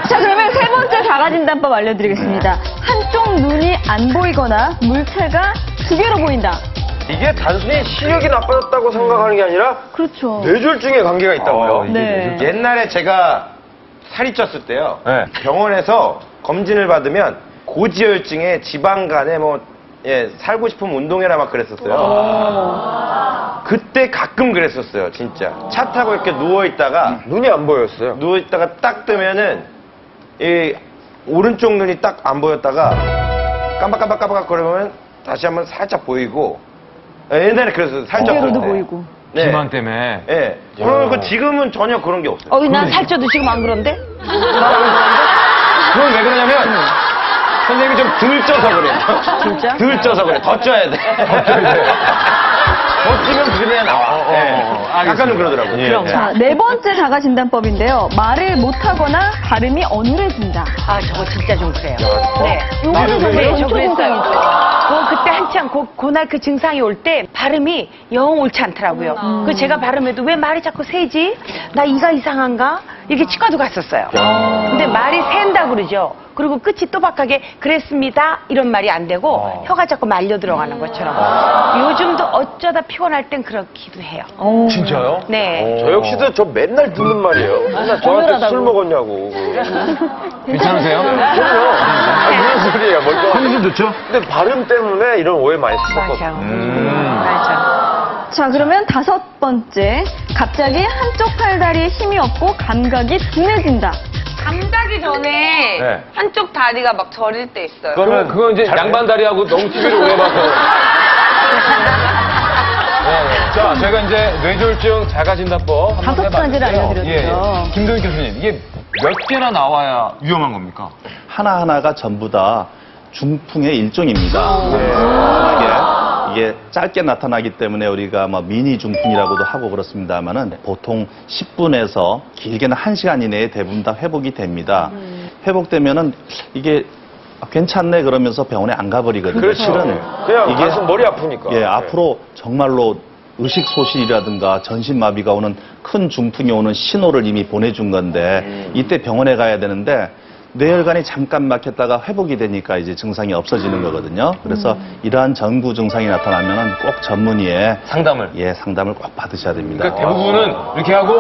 자, 그러면 세 번째 자가진단법 알려드리겠습니다. 한쪽 눈이 안 보이거나 물체가 두 개로 보인다. 이게 단순히 시력이 나빠졌다고 생각하는 게 아니라 그렇죠. 뇌졸중에 관계가 있다고요? 네. 옛날에 제가 살이 쪘을 때요. 네. 병원에서 검진을 받으면 고지혈증에 지방간에 살고 싶으면 운동해라 막 그랬었어요. 그때 가끔 그랬었어요, 진짜. 차 타고 이렇게 누워있다가 눈이 안 보였어요. 누워있다가 딱 뜨면은 이 오른쪽 눈이 딱 안 보였다가 깜박깜박 거리면 다시 한번 살짝 보이고 옛날에 그랬어요. 살짝 어깨로도 보일 때. 보이고. 네. 비만 때문에. 예. 그러니까 지금은 전혀 그런 게 없어요. 난 살쪄도 지금 안 그런데? 그건 왜 그러냐면 선생님이 좀 들쪄서 그래요. 진짜? 들쪄서 그래. 더 쪄야 돼. 더 쪄야 돼. 더 찌면 그래야 나와. 약간은 그러더라고요. 예. 자, 네 번째 자가진단법인데요. 말을 못하거나 발음이 어눌해진다. 저거 진짜 좀 그래요. 네. 요거는 사실 저 엄청 그랬어요. 공감이죠. 그때 한창 그날 그 증상이 올 때 발음이 영 옳지 않더라고요. 그 제가 발음해도 왜 말이 자꾸 새지? 나 이가 이상한가? 이렇게 치과도 갔었어요. 근데 말이 샌다 그러죠. 그리고 끝이 또박하게 그랬습니다 이런 말이 안 되고 혀가 자꾸 말려 들어가는 것처럼. 요즘도 어쩌다 피곤할 땐 그렇기도 해요. 진짜요? 네. 저 역시도 저 맨날 듣는 말이에요. 맨날 저한테 술 먹었냐고. 괜찮으세요? 그럼요. 무슨 소리예요, 멀쩡한. 형님 듣죠? 근데 발음 때문에 이런 오해 많이 썼거든요. 맞아. 자, 그러면 다섯 번째. 갑자기 한쪽 팔다리에 힘이 없고 감각이 둔해진다. 잠자기 전에 네. 한쪽 다리가 막 저릴 때 있어요. 그건 이제 양반다리하고 너무 TV를 오해 봐서. 자, 저희가 이제 뇌졸중 자가진단법 한번 다섯 가지를 해봤는데요. 알려드렸죠. 예. 김도희 교수님, 이게 몇 개나 나와야 위험한 겁니까? 하나하나가 전부 다 중풍의 일종입니다. 만약에 이게 짧게 나타나기 때문에 우리가 미니 중풍이라고도 하고 그렇습니다만은 보통 10분에서 길게는 1시간 이내에 대부분 다 회복이 됩니다. 회복되면은 이게 괜찮네 그러면서 병원에 안 가버리거든요. 그렇죠. 실은 그냥 가슴 머리 아프니까. 예, 앞으로 정말로 의식소실이라든가 전신마비가 오는 큰 중풍이 오는 신호를 이미 보내준 건데 이때 병원에 가야 되는데 뇌혈관이 잠깐 막혔다가 회복이 되니까 이제 증상이 없어지는 거거든요. 그래서 이러한 전구 증상이 나타나면 꼭 전문의의 상담을. 상담을 꼭 받으셔야 됩니다. 그러니까 대부분은 이렇게 하고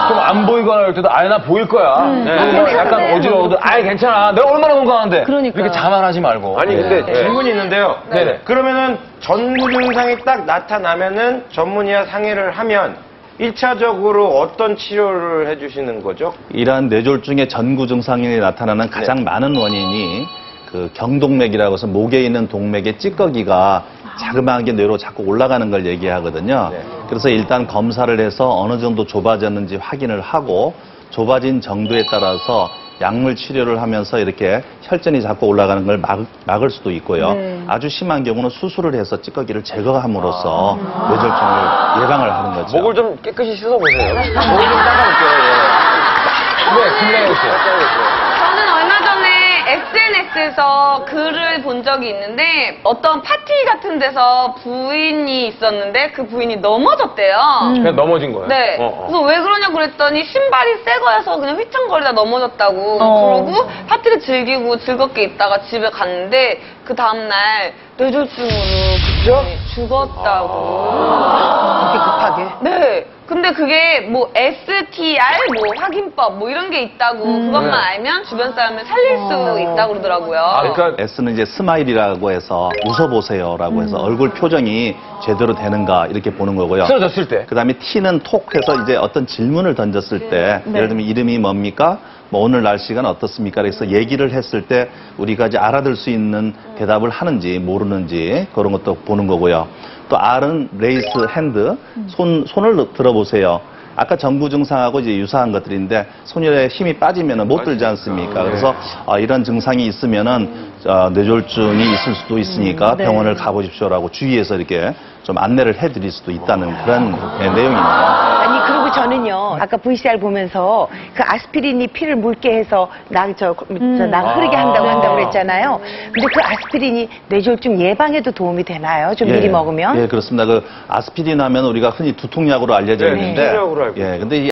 좀 안 보이거나 할 때도 아예 나 보일 거야. 그래서 약간 어지러워도 아예 괜찮아. 내가 얼마나 건강한데. 그러니까. 이렇게 자만하지 말고. 아니, 근데 질문이 있는데요. 네네. 그러면은 전구 증상이 딱 나타나면은 전문의와 상의를 하면 1차적으로 어떤 치료를 해주시는 거죠? 이러한 뇌졸중의 전구 증상이 나타나는 가장 많은 원인이 그 경동맥이라고 해서 목에 있는 동맥의 찌꺼기가 자그마하게 뇌로 자꾸 올라가는 걸 얘기하거든요. 그래서 일단 검사를 해서 어느 정도 좁아졌는지 확인을 하고 좁아진 정도에 따라서 약물 치료를 하면서 이렇게 혈전이 자꾸 올라가는 걸 막을 수도 있고요. 아주 심한 경우는 수술을 해서 찌꺼기를 제거함으로써 뇌졸중을 예방을 하는 거죠. 목을 좀 깨끗이 씻어보세요. 목을 좀 닦아볼게요. 네, 김나영 씨. 저는 얼마 전에 SNS에서 글을 본 적이 있는데 어떤 파티 같은 데서 부인이 있었는데 그 부인이 넘어졌대요. 그냥 넘어진 거예요? 네. 그래서 왜 그러냐고 그랬더니 신발이 새 거여서 그냥 휘청거리다 넘어졌다고. 그러고 파티를 즐기고 즐겁게 있다가 집에 갔는데 그 다음날 뇌졸중으로 죽었다고. 이렇게 급하게. 네. 근데 그게 뭐 STR 확인법 이런 게 있다고 그것만 알면 주변 사람을 살릴 수 있다고 그러더라고요. 그러니까 S는 이제 스마일이라고 해서 웃어보세요라고 해서 얼굴 표정이 제대로 되는가 이렇게 보는 거고요. 쓰러졌을 때. 그다음에 T는 톡해서 이제 어떤 질문을 던졌을 때 예를 들면 이름이 뭡니까? 오늘 날씨가 어떻습니까? 그래서 얘기를 했을 때 우리가 이제 알아들 수 있는 대답을 하는지 모르는지 그런 것도 보는 거고요. 또 R은 레이스 핸드, 손을 들어보세요. 아까 전구 증상하고 이제 유사한 것들인데 손에 힘이 빠지면 못 들지 않습니까? 그래서 이런 증상이 있으면은 뇌졸중이 있을 수도 있으니까 병원을 가보십시오라고 주위에서 이렇게 좀 안내를 해드릴 수도 있다는 그런 내용입니다. 아니 그리고 저는요 아까 VCR 보면서 그 아스피린이 피를 묽게 해서 나 흐르게 한다고 그랬잖아요. 근데 그 아스피린이 뇌졸중 예방에도 도움이 되나요? 좀 미리 먹으면? 예, 그렇습니다. 그 아스피린 하면 우리가 흔히 두통약으로 알려져 있는데 두통약으로 알고 근데 이